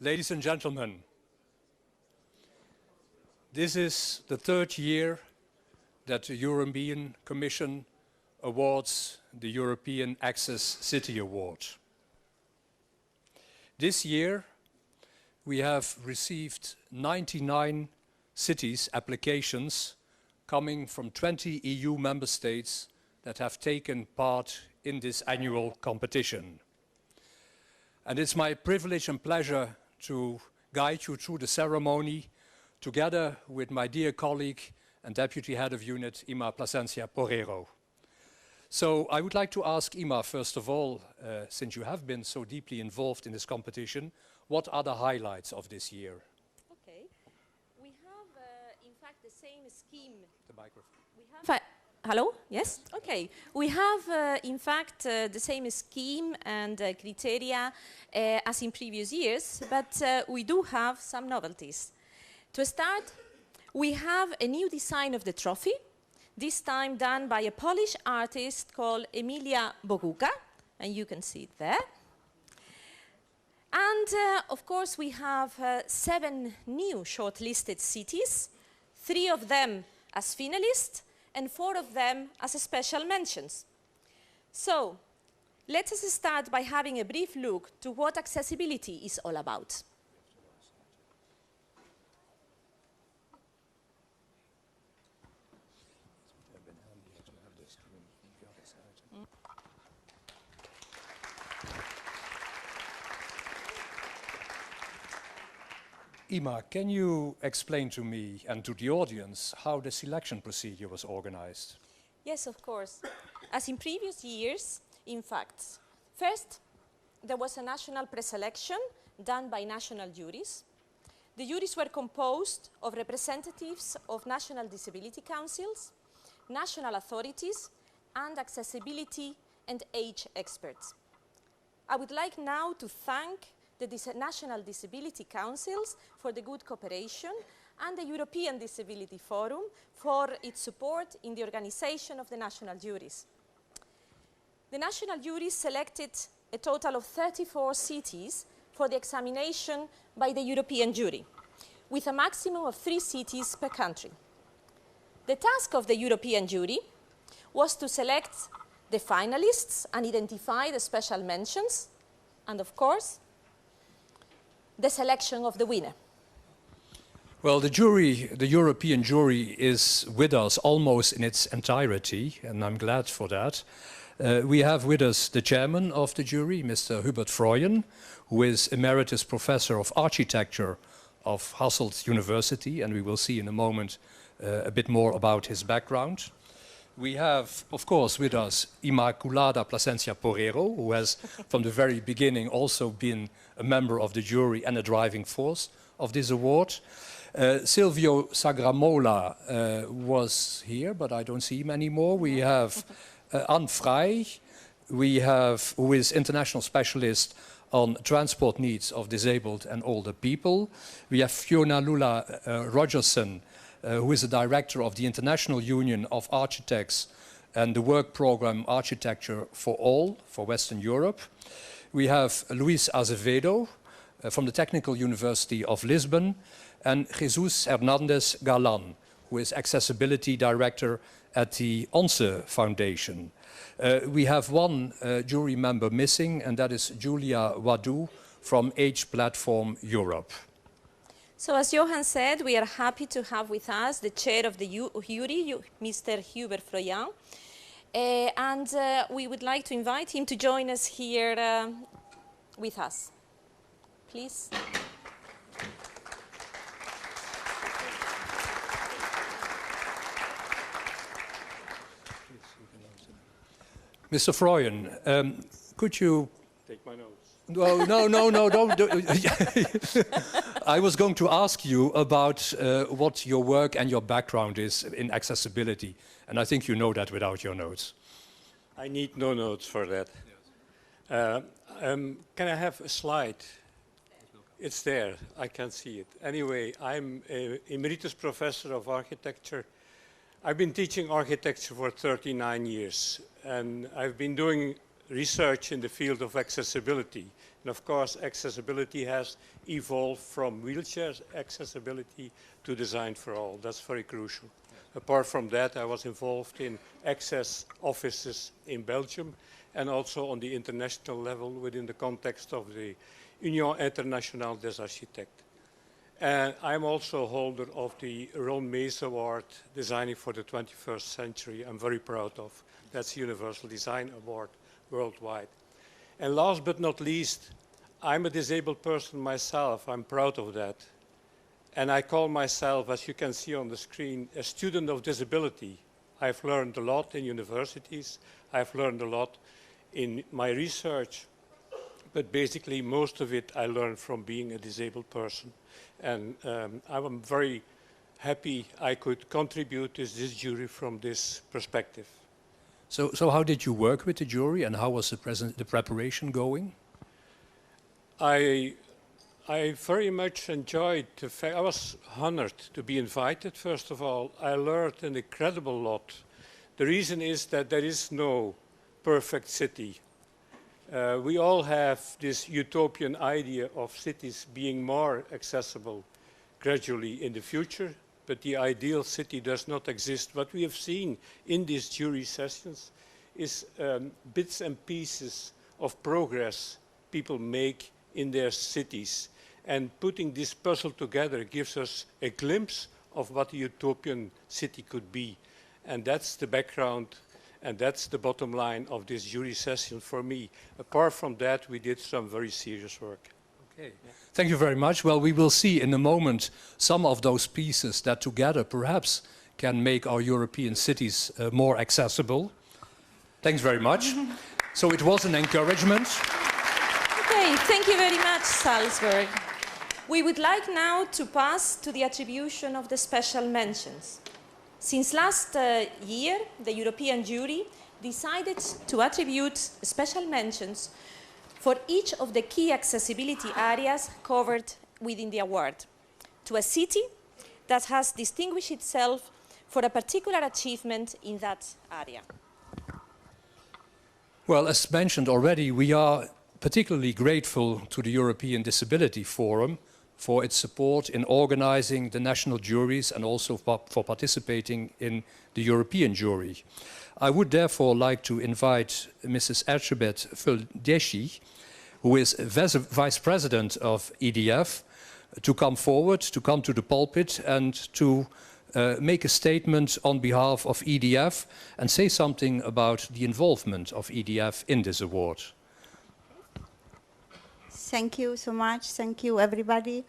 Ladies and gentlemen, this is the third year that the European Commission awards the European Access City Award. This year, we have received 99 cities applications coming from 20 EU member states that have taken part in this annual competition. And it's my privilege and pleasure to guide you through the ceremony together with my dear colleague and Deputy Head of Unit, Ima Plasencia Porrero. So I would like to ask Ima, first of all, since you have been so deeply involved in this competition, what are the highlights of this year? Okay. We have, in fact, the same scheme. The microphone. We have hello? Yes? Okay. We have, in fact, the same scheme and criteria as in previous years, but we do have some novelties. To start, we have a new design of the trophy, this time done by a Polish artist called Emilia Boguka, and you can see it there. And, of course, we have 7 new shortlisted cities, 3 of them as finalists, and 4 of them as special mentions. So, let us start by having a brief look to what accessibility is all about. Ima, can you explain to me and to the audience how the selection procedure was organized? Yes, of course. As in previous years, in fact, first, there was a national preselection done by national juries. The juries were composed of representatives of national disability councils, national authorities, and accessibility and age experts. I would like now to thank the national disability councils for the good cooperation and the European Disability Forum for its support in the organization of the national juries. The national juries selected a total of 34 cities for the examination by the European jury, with a maximum of 3 cities per country. The task of the European jury was to select the finalists and identify the special mentions, and of course, the selection of the winner. Well, the jury, the European jury, is with us almost in its entirety, and I'm glad for that. We have with us the chairman of the jury, Mr. Hubert Freuen, who is Emeritus Professor of Architecture of Hasselt University, and we will see in a moment a bit more about his background. We have, of course, with us Immaculada Plasencia Porrero, who has from the very beginning also been a member of the jury and a driving force of this award. Silvio Sagramola was here, but I don't see him anymore. We have Anne Vrij, who is international specialist on transport needs of disabled and older people. We have Fiona Lula Rogerson, who is the director of the International Union of Architects and the work program Architecture for All for Western Europe. We have Luis Azevedo from the Technical University of Lisbon, and Jesus Hernandez Galan, who is Accessibility Director at the ONCE Foundation. We have one jury member missing, and that is Julia Wadou from Age Platform Europe. So as Johan said, we are happy to have with us the chair of the jury, Mr. Hubert Freuen. And we would like to invite him to join us here with us. Please. Mr. Freuen, could you take my notes? No, don't do I was going to ask you about what your work and your background is in accessibility, and I think you know that without your notes. I need no notes for that. Yes. Can I have a slide? It's there, I can see it. Anyway, I'm an emeritus professor of architecture. I've been teaching architecture for 39 years, and I've been doing research in the field of accessibility. And of course, accessibility has evolved from wheelchair accessibility to design for all. That's very crucial. Apart from that, I was involved in access offices in Belgium and also on the international level within the context of the Union Internationale des Architectes. And I'm also holder of the Ron Mays Award, Designing for the 21st Century. I'm very proud of. That's the Universal Design Award worldwide. And last but not least, I'm a disabled person myself. I'm proud of that. And I call myself, as you can see on the screen, a student of disability. I've learned a lot in universities. I've learned a lot in my research. But basically, most of it I learned from being a disabled person. And I'm very happy I could contribute to this jury from this perspective. So how did you work with the jury, and how was the preparation going? I very much enjoyed the fact, I was honored to be invited, first of all. I learned an incredible lot. The reason is that there is no perfect city. We all have this utopian idea of cities being more accessible gradually in the future, but the ideal city does not exist. What we have seen in these jury sessions is bits and pieces of progress people make in their cities. And putting this puzzle together gives us a glimpse of what a utopian city could be. And that's the background, and that's the bottom line of this jury session for me. Apart from that, we did some very serious work. Okay. Thank you very much. Well, we will see in a moment some of those pieces that together perhaps can make our European cities more accessible. Thanks very much. So it was an encouragement. Okay, thank you very much, Salzburg. We would like now to pass to the attribution of the special mentions. Since last year, the European jury decided to attribute special mentions for each of the key accessibility areas covered within the award to a city that has distinguished itself for a particular achievement in that area. Well, as mentioned already, we are particularly grateful to the European Disability Forum for its support in organizing the national juries and also for participating in the European jury. I would therefore like to invite Mrs. Erzsébet Földessy, who is Vice President of EDF, to come forward, to come to the pulpit and to make a statement on behalf of EDF and say something about the involvement of EDF in this award. Thank you so much. Thank you, everybody.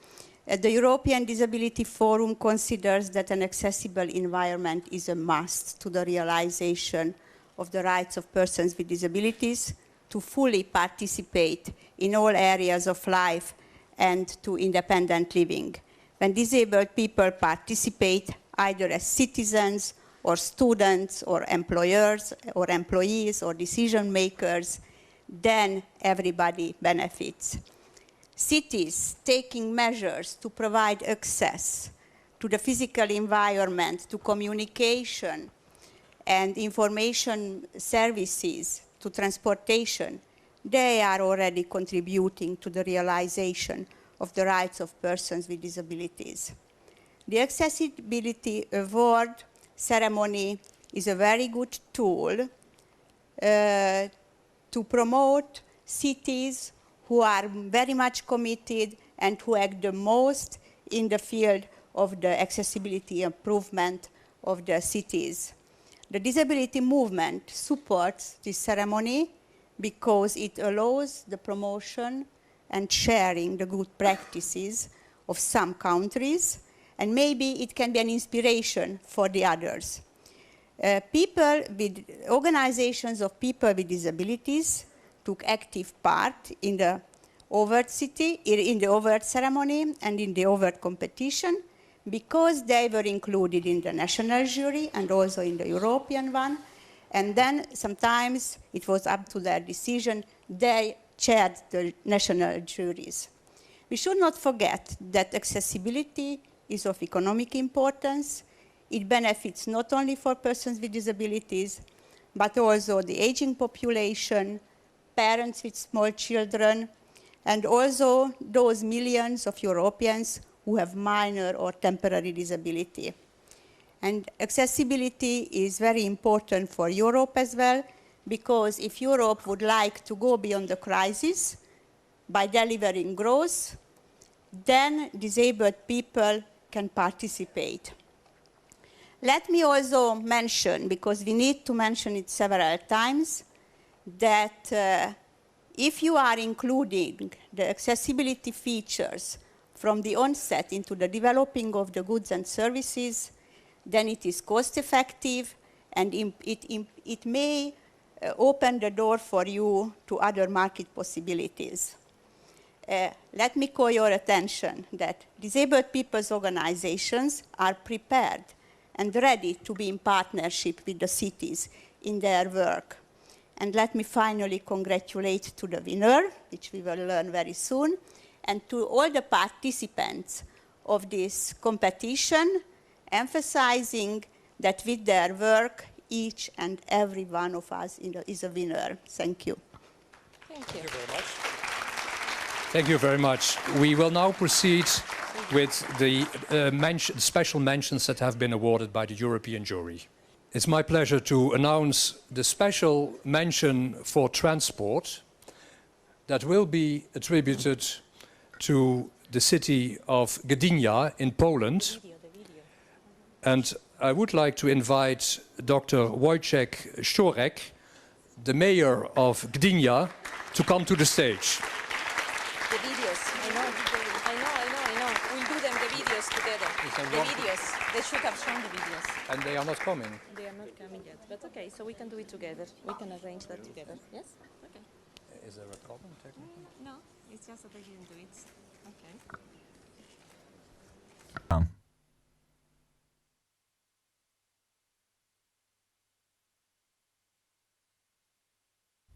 The European Disability Forum considers that an accessible environment is a must to the realization of the rights of persons with disabilities to fully participate in all areas of life and to independent living. When disabled people participate either as citizens or students or employers or employees or decision makers, then everybody benefits. Cities taking measures to provide access to the physical environment, to communication and information services, to transportation, they are already contributing to the realization of the rights of persons with disabilities. The Accessibility Award ceremony is a very good tool to promote cities who are very much committed and who act the most in the field of the accessibility improvement of the cities. The disability movement supports this ceremony because it allows the promotion and sharing the good practices of some countries, and maybe it can be an inspiration for the others. Organizations of people with disabilities took active part in the overt ceremony and in the overt competition because they were included in the national jury and also in the European one. And then sometimes it was up to their decision. They chaired the national juries. We should not forget that accessibility is of economic importance. It benefits not only for persons with disabilities, but also the aging population, parents with small children, and also those millions of Europeans who have minor or temporary disability. And accessibility is very important for Europe as well, because if Europe would like to go beyond the crisis by delivering growth, then disabled people can participate. Let me also mention, because we need to mention it several times, that if you are including the accessibility features from the onset into the developing of the goods and services, then it is cost effective, and it may open the door for you to other market possibilities. Let me call your attention that disabled people's organizations are prepared and ready to be in partnership with the cities in their work. And let me finally congratulate to the winner, which we will learn very soon, and to all the participants of this competition, emphasizing that with their work, each and every one of us is a winner. Thank you. Thank you. Thank you very much. Thank you very much. We will now proceed with the special mentions that have been awarded by the European jury. It's my pleasure to announce the special mention for transport that will be attributed to the city of Gdynia in Poland. And I would like to invite Dr. Wojciech Szczurek, the mayor of Gdynia, to come to the stage. The videos, I know. We'll do them, the videos together. The videos, they should have shown the videos. And they are not coming. They are not coming yet, but okay, so we can do it together. We can arrange that together, yes? Okay. Is there a problem technically? No, it's just that they didn't do it. Okay.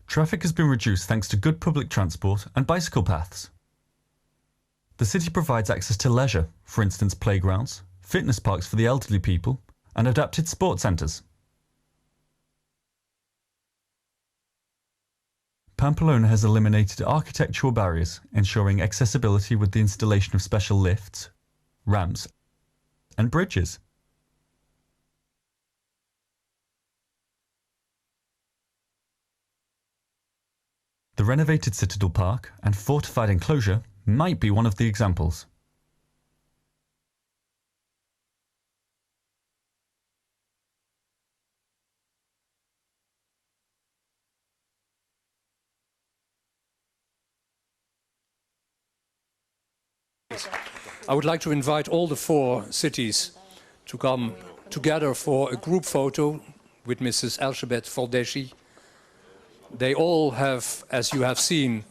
Traffic has been reduced thanks to good public transport and bicycle paths. The city provides access to leisure, for instance playgrounds, fitness parks for the elderly people, and adapted sports centres. Pamplona has eliminated architectural barriers, ensuring accessibility with the installation of special lifts, ramps, and bridges. The renovated Citadel Park and fortified enclosure might be one of the examples. I would like to invite all the 4 cities to come together for a group photo with Mrs. Elizabeth Voldeschi. They all have, as you have seen,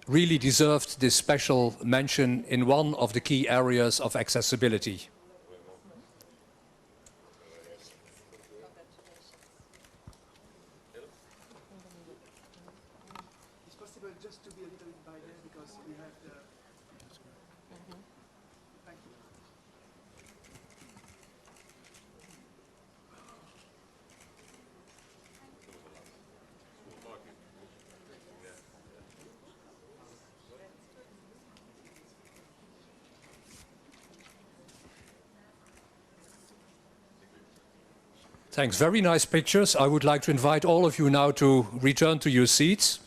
really deserved this special mention in one of the key areas of accessibility. It's possible just to be a little bit by there because we have the... Thank you. Thanks. Very nice pictures. I would like to invite all of you now to return to your seats,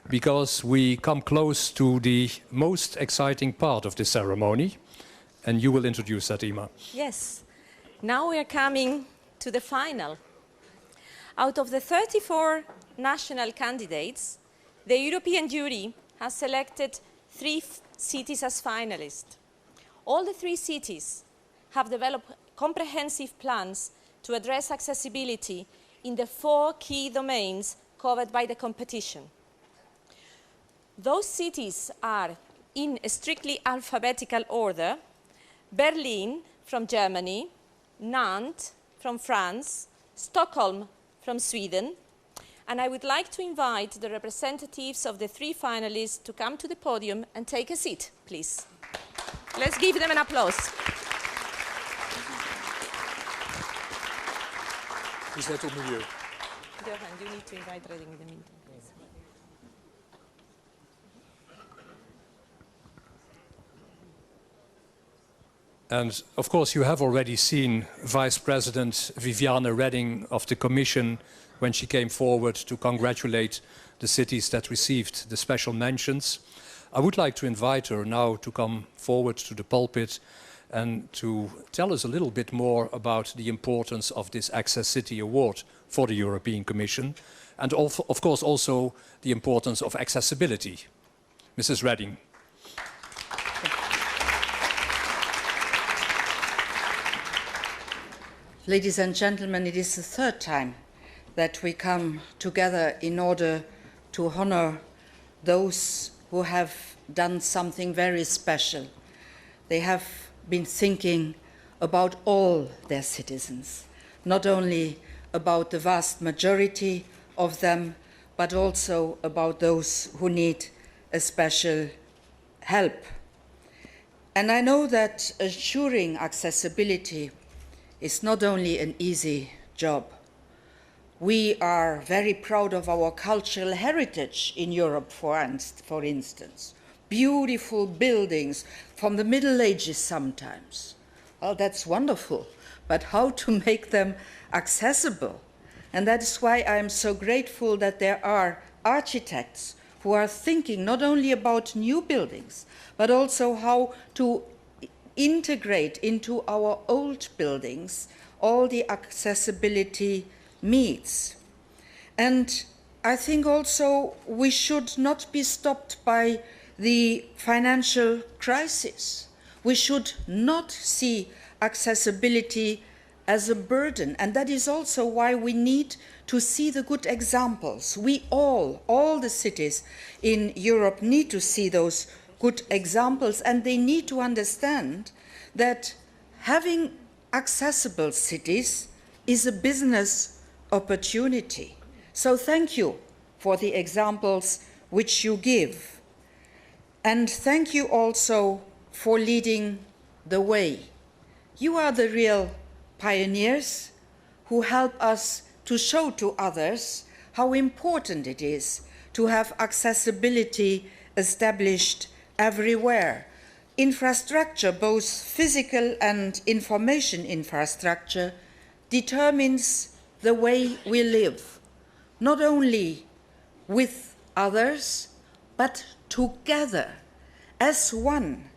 because we come close to the most exciting part of the ceremony, and you will introduce that, Ima. Yes. Now we are coming to the final. Out of the 34 national candidates, the European jury has selected 3 cities as finalists. All the 3 cities have developed comprehensive plans to address accessibility in the 4 key domains covered by the competition. Those cities are, in a strictly alphabetical order, Berlin from Germany, Nantes from France, Stockholm from Sweden, and I would like to invite the representatives of the 3 finalists to come to the podium and take a seat, please. Let's give them an applause. Is that op milieu? Johan, you need to invite Redding in the meantime, please. And of course, you have already seen Vice President Viviane Reding of the Commission when she came forward to congratulate the cities that received the special mentions. I would like to invite her now to come forward to the pulpit and to tell us a little bit more about the importance of this Access City Award for the European Commission, and of course also the importance of accessibility. Mrs. Reding. Ladies and gentlemen, it is the third time that we come together in order to honor those who have done something very special. They have been thinking about all their citizens, not only about the vast majority of them, but also about those who need a special help. And I know that assuring accessibility is not only an easy job. We are very proud of our cultural heritage in Europe, for instance. Beautiful buildings from the Middle Ages sometimes. Well, that's wonderful, but how to make them accessible? And that is why I am so grateful that there are architects who are thinking not only about new buildings, but also how to integrate into our old buildings all the accessibility needs. And I think also we should not be stopped by the financial crisis. We should not see accessibility as a burden, and that is also why we need to see the good examples. We all the cities in Europe need to see those good examples, and they need to understand that having accessible cities is a business opportunity. So thank you for the examples which you give. And thank you also for leading the way. You are the real pioneers who help us to show to others how important it is to have accessibility established everywhere. Infrastructure, both physical and information infrastructure, determines the way we live, not only with others, but together, as one,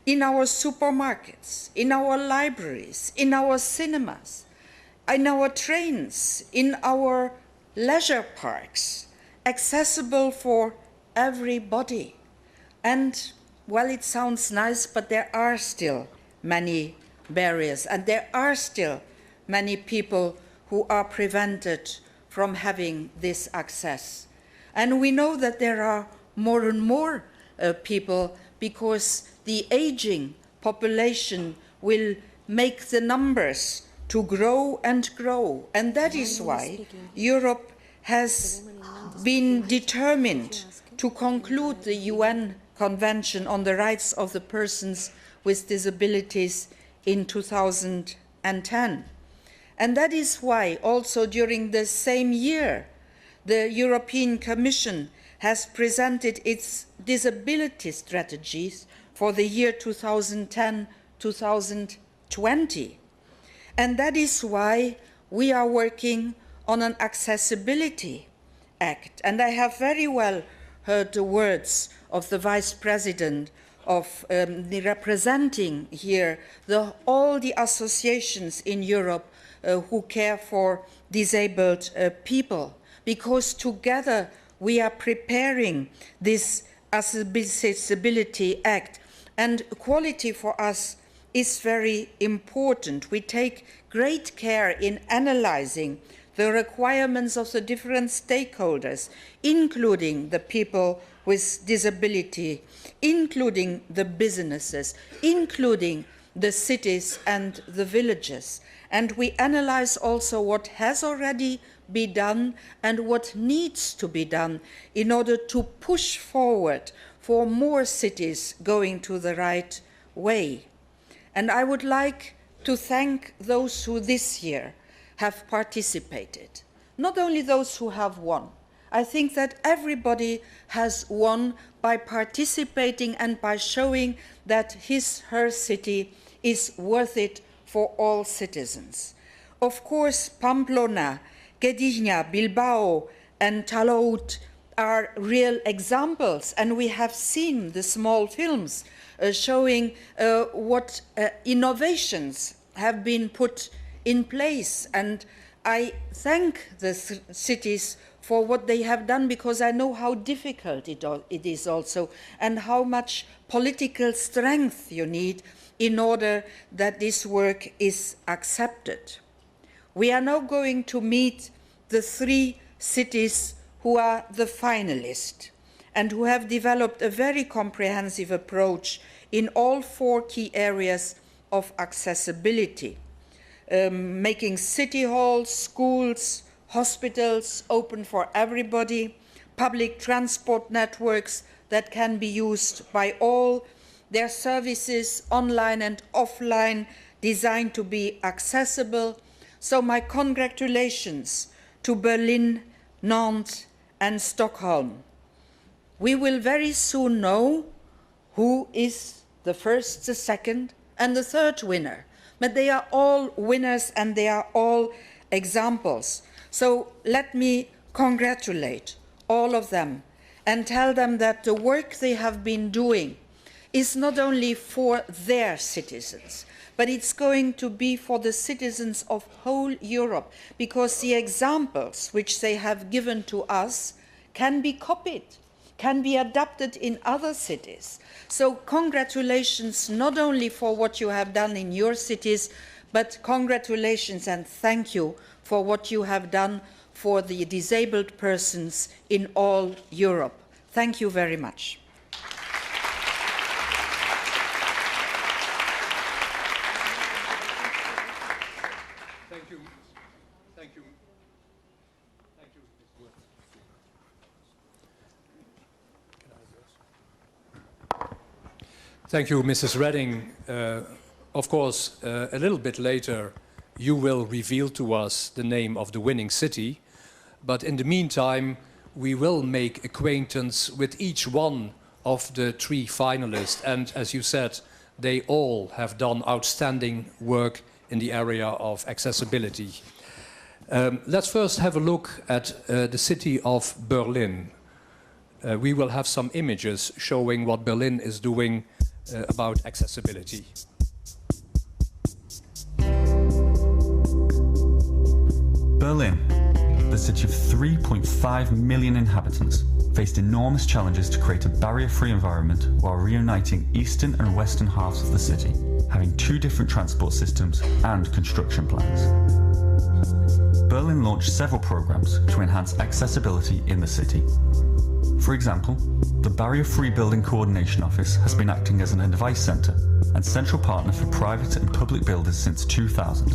in our supermarkets, in our libraries, in our cinemas, in our trains, in our leisure parks, accessible for everybody. And, well, it sounds nice, but there are still many barriers, and there are still many people who are prevented from having this access. And we know that there are more and more people, because the aging population will make the numbers to grow and grow. And that is why Europe has been determined to conclude the UN Convention on the Rights of the Persons with Disabilities in 2010. And that is why also during the same year, the European Commission has presented its disability strategies for the year 2010-2020. And that is why we are working on an Accessibility Act. And I have very well heard the words of the Vice President of representing here all the associations in Europe who care for disabled people, because together we are preparing this Accessibility Act, and quality for us is very important. We take great care in analyzing the requirements of the different stakeholders, including the people with disability, including the businesses, including the cities and the villages. And we analyze also what has already been done and what needs to be done in order to push forward for more cities going to the right way. And I would like to thank those who this year have participated, not only those who have won. I think that everybody has won by participating and by showing that his, her city is worth it for all citizens. Of course, Pamplona, Gdynia, Bilbao, and Talaut are real examples, and we have seen the small films showing what innovations have been put in place, and I thank the cities for what they have done, because I know how difficult it is also, and how much political strength you need in order that this work is accepted. We are now going to meet the 3 cities who are the finalists and who have developed a very comprehensive approach in all 4 key areas of accessibility, making city halls, schools, hospitals open for everybody, public transport networks that can be used by all, their services online and offline designed to be accessible. So my congratulations to Berlin, Nantes, and Stockholm. We will very soon know who is the first, the second, and the third winner. But they are all winners and they are all examples. So let me congratulate all of them and tell them that the work they have been doing is not only for their citizens, but it's going to be for the citizens of whole Europe, because the examples which they have given to us can be copied, can be adapted in other cities. So congratulations not only for what you have done in your cities, but congratulations and thank you for what you have done for the disabled persons in all Europe. Thank you very much. Thank you. Thank you. Thank you. Thank you, Mrs. Redding. Of course, a little bit later, you will reveal to us the name of the winning city. But in the meantime, we will make acquaintance with each one of the 3 finalists. And as you said, they all have done outstanding work in the area of accessibility. Let's first have a look at the city of Berlin. We will have some images showing what Berlin is doing about accessibility. Berlin, the city of 3.5 million inhabitants, faced enormous challenges to create a barrier-free environment while reuniting eastern and western halves of the city, having 2 different transport systems and construction plans. Berlin launched several programs to enhance accessibility in the city. For example, the Barrier-Free Building Coordination Office has been acting as an advice centre and central partner for private and public builders since 2000.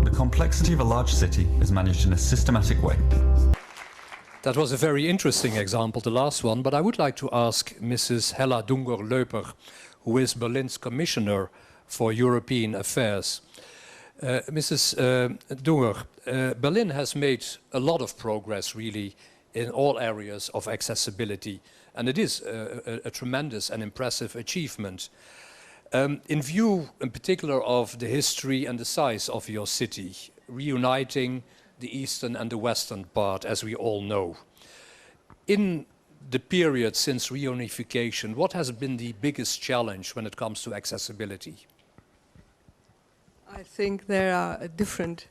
The complexity of a large city is managed in a systematic way. That was a very interesting example, the last one, but I would like to ask Mrs. Hella Dunger-Löper, who is Berlin's Commissioner for European Affairs. Mrs. Dunger, Berlin has made a lot of progress, really, in all areas of accessibility, and it is a tremendous and impressive achievement. In view, in particular, of the history and the size of your city, reuniting the eastern and the western part, as we all know. In the period since reunification, what has been the biggest challenge when it comes to accessibility? I think there are different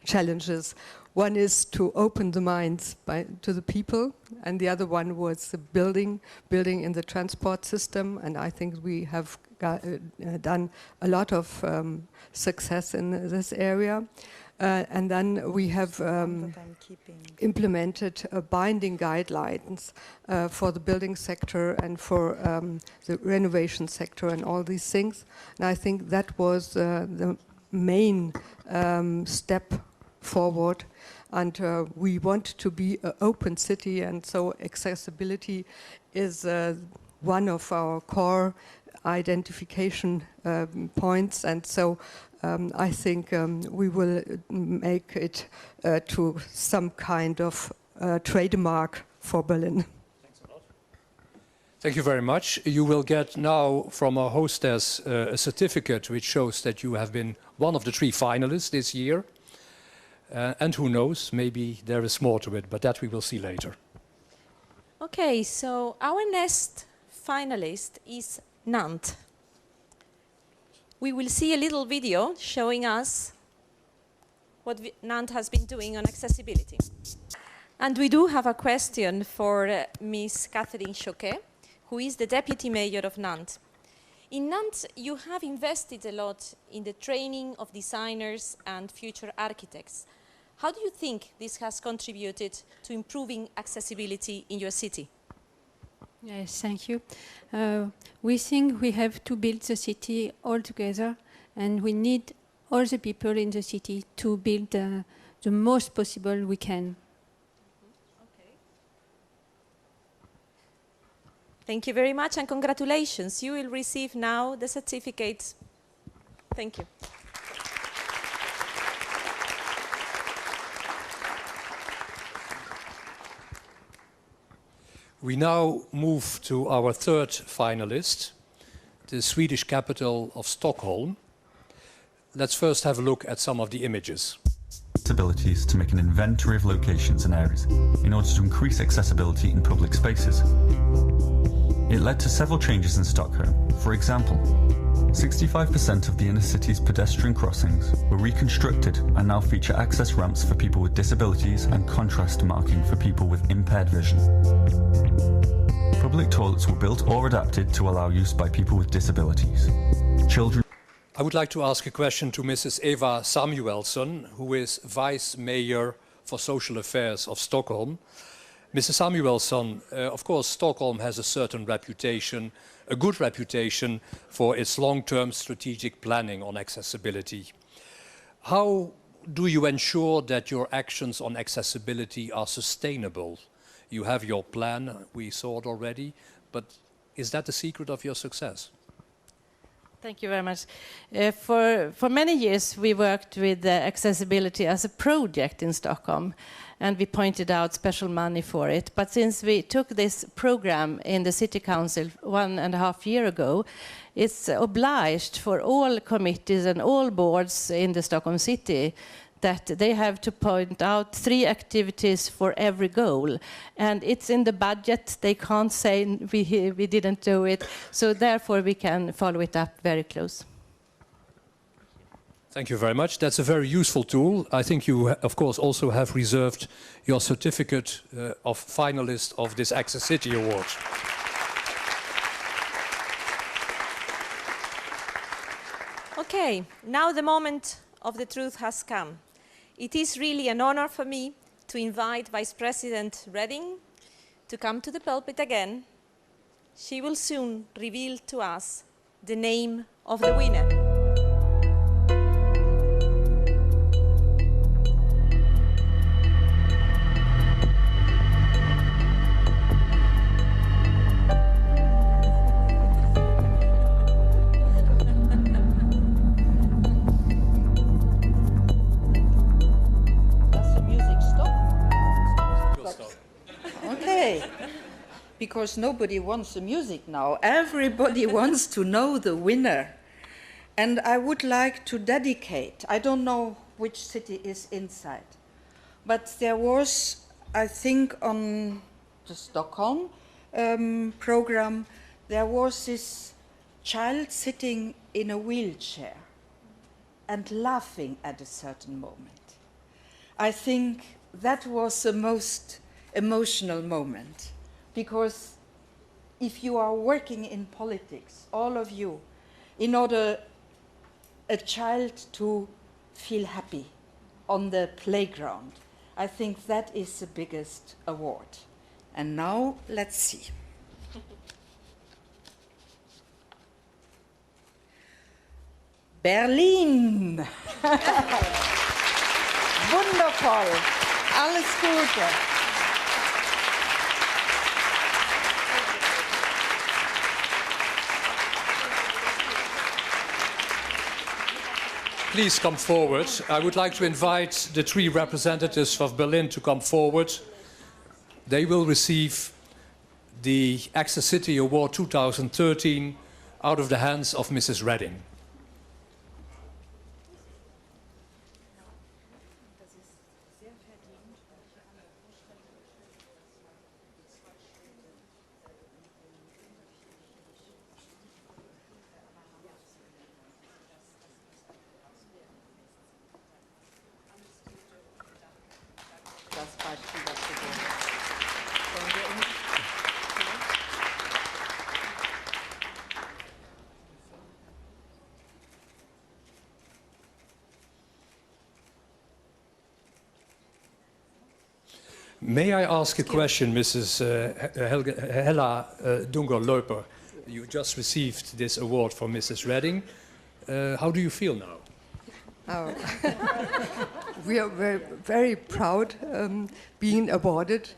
challenges. One is to open the minds to the people, and the other one was the building in the transport system, and I think we have done a lot of success in this area. And then we have implemented binding guidelines for the building sector and for the renovation sector and all these things. And I think that was the main step forward. And we want to be an open city, and so accessibility is one of our core identification points. And so I think we will make it to some kind of trademark for Berlin. Thanks a lot. Thank you very much. You will get now from our hostess a certificate which shows that you have been one of the 3 finalists this year. And who knows, maybe there is more to it, but that we will see later. Okay, so our next finalist is Nantes. We will see a little video showing us what Nantes has been doing on accessibility. And we do have a question for Ms. Catherine Choquet, who is the Deputy Mayor of Nantes. In Nantes, you have invested a lot in the training of designers and future architects. How do you think this has contributed to improving accessibility in your city? Yes, thank you. We think we have to build the city all together, and we need all the people in the city to build the most possible we can. Okay. Thank you very much and congratulations. You will receive now the certificate. Thank you. We now move to our 3rd finalist, the Swedish capital of Stockholm. Let's first have a look at some of the images. Abilities to make an inventory of locations and areas in order to increase accessibility in public spaces. It led to several changes in Stockholm. For example, 65% of the inner city's pedestrian crossings were reconstructed and now feature access ramps for people with disabilities and contrast marking for people with impaired vision. Public toilets were built or adapted to allow use by people with disabilities. Children. I would like to ask a question to Mrs. Eva Samuelsson, who is Vice Mayor for Social Affairs of Stockholm. Mrs. Samuelsson, of course, Stockholm has a certain reputation, a good reputation for its long-term strategic planning on accessibility. How do you ensure that your actions on accessibility are sustainable? You have your plan, we saw it already, but is that the secret of your success? Thank you very much. For many years we worked with accessibility as a project in Stockholm, and we pointed out special money for it. But since we took this program in the City Council 1.5 years ago, it's obliged for all committees and all boards in the Stockholm city that they have to point out 3 activities for every goal. And it's in the budget. They can't say we didn't do it. So therefore we can follow it up very close. Thank you very much. That's a very useful tool. I think you, of course, also have reserved your certificate of finalist of this Access City Award. Okay, now the moment of the truth has come. It is really an honor for me to invite Vice President Reding to come to the pulpit again. She will soon reveal to us the name of the winner. Because nobody wants the music now. Everybody wants to know the winner. And I would like to dedicate, I don't know which city is inside, but there was, I think on the Stockholm program, there was this child sitting in a wheelchair and laughing at a certain moment. I think that was the most emotional moment. Because if you are working in politics, all of you, in order a child to feel happy on the playground, I think that is the biggest award. And now, let's see. Berlin! Wundervoll! Alles Gute! Please come forward. I would like to invite the 3 representatives of Berlin to come forward. They will receive the Access City Award 2013 out of the hands of Mrs. Redding. May I ask a question, Mrs. Hella Dunger-Loper? You just received this award from Mrs. Redding. How do you feel now? Oh. We are very, very proud being awarded,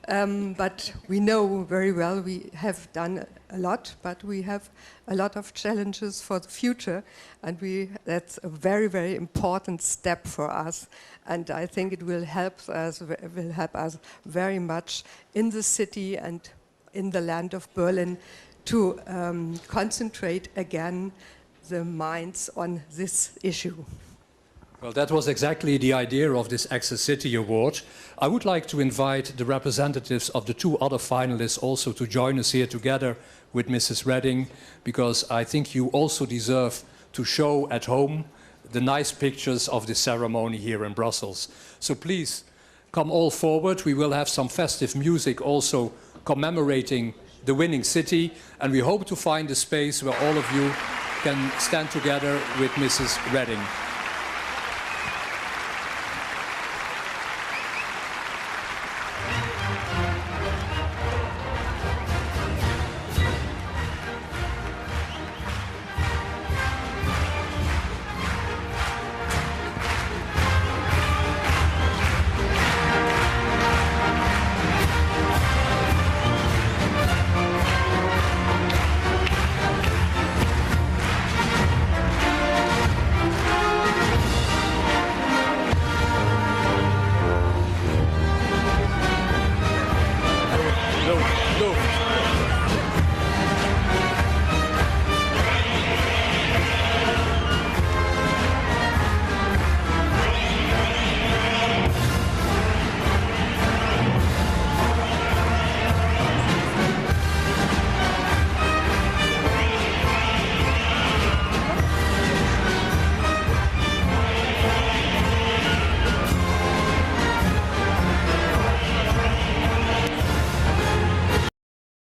but we know very well we have done a lot, but we have a lot of challenges for the future, and that's a very, very important step for us, and I think it will help us very much in the city and in the land of Berlin to concentrate again the minds on this issue. Well, that was exactly the idea of this Access City Award. I would like to invite the representatives of the two other finalists also to join us here together with Mrs. Redding, because I think you also deserve to show at home the nice pictures of this ceremony here in Brussels. So please come all forward. We will have some festive music also commemorating the winning city, and we hope to find a space where all of you can stand together with Mrs. Redding. Look.